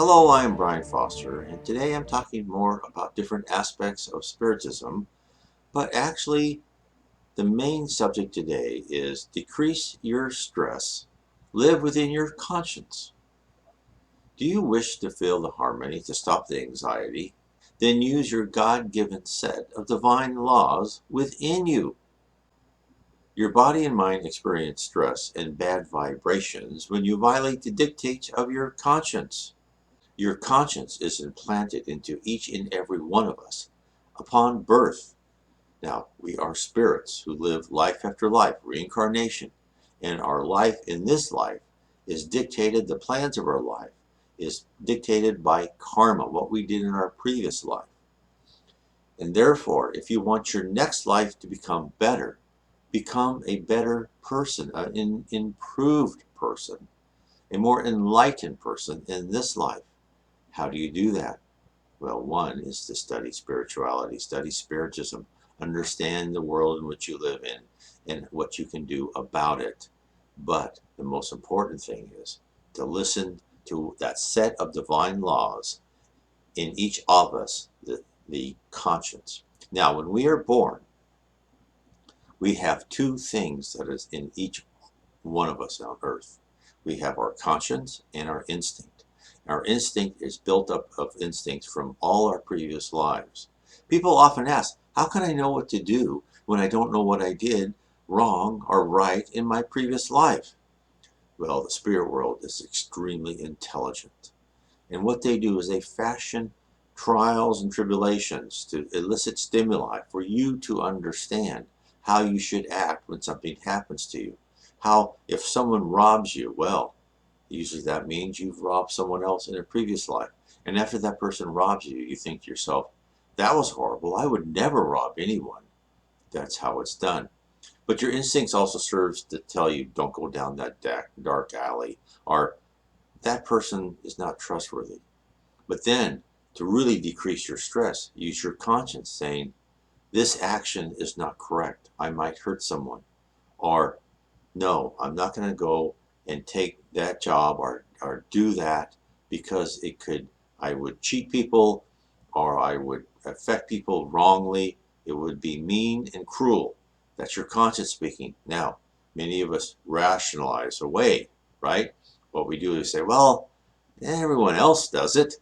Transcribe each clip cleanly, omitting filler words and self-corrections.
Hello, I am Brian Foster, and today I'm talking more about different aspects of Spiritism, but actually the main subject today is decrease your stress, live within your conscience. Do you wish to feel the harmony to stop the anxiety? Then use your God-given set of divine laws within you. Your body and mind experience stress and bad vibrations when you violate the dictates of your conscience. Your conscience is implanted into each and every one of us upon birth. Now, we are spirits who live life after life, reincarnation, and our life in this life is dictated, the plans of our life is dictated by karma, what we did in our previous life. And therefore, if you want your next life to become a better person, an improved person, a more enlightened person in this life. How do you do that? Well, one is to study spirituality, study Spiritism, understand the world in which you live in and what you can do about it. But the most important thing is to listen to that set of divine laws in each of us, the conscience. Now, when we are born, we have two things that is in each one of us on earth. We have our conscience and our instinct. Our instinct is built up of instincts from all our previous lives. People often ask, how can I know what to do when I don't know what I did wrong or right in my previous life? Well, the spirit world is extremely intelligent. And what they do is they fashion trials and tribulations to elicit stimuli for you to understand how you should act when something happens to you. How, if someone robs you, well, usually that means you've robbed someone else in a previous life. And after that person robs you, you think to yourself, that was horrible. I would never rob anyone. That's how it's done. But your instincts also serves to tell you, don't go down that dark alley, or that person is not trustworthy. But then, to really decrease your stress, use your conscience saying, this action is not correct. I might hurt someone. Or, no, I'm not going to go and take that job or do that because I would cheat people or I would affect people wrongly. It would be mean and cruel. That's your conscience speaking. Now, many of us rationalize away, right? What we do is say, well, everyone else does it.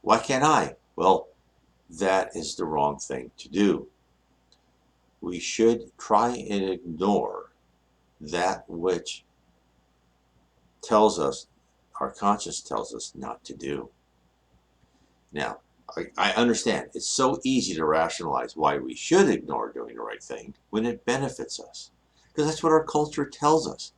Why can't I? Well, that is the wrong thing to do. We should try and ignore that which tells us, our conscience tells us not to do. Now, I understand it's so easy to rationalize why we should ignore doing the right thing when it benefits us, because that's what our culture tells us.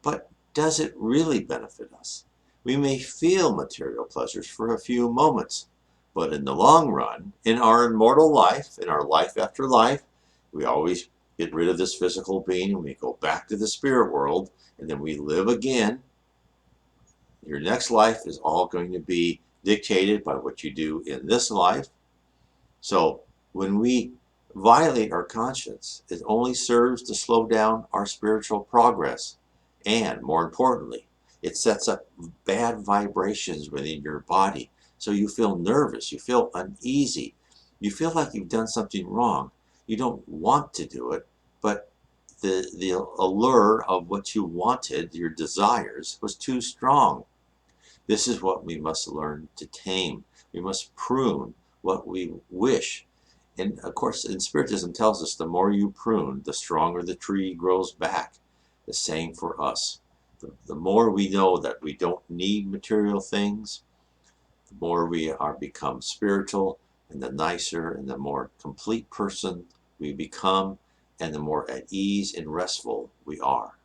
But does it really benefit us? We may feel material pleasures for a few moments, but in the long run, in our immortal life, in our life after life, we always get rid of this physical being and we go back to the spirit world and then we live again. Your next life is all going to be dictated by what you do in this life. So when we violate our conscience, it only serves to slow down our spiritual progress. And more importantly, it sets up bad vibrations within your body. So you feel nervous, you feel uneasy, you feel like you've done something wrong. You don't want to do it, but the allure of what you wanted, your desires, was too strong. This is what we must learn to tame. We must prune what we wish. And of course, in Spiritism tells us the more you prune, the stronger the tree grows back. The same for us. The more we know that we don't need material things, the more we are become spiritual, and the nicer and the more complete person we become, and the more at ease and restful we are.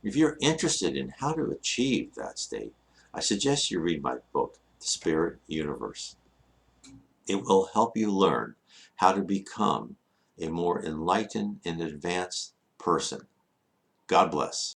If you're interested in how to achieve that state, I suggest you read my book, The Spirit Universe. It will help you learn how to become a more enlightened and advanced person. God bless.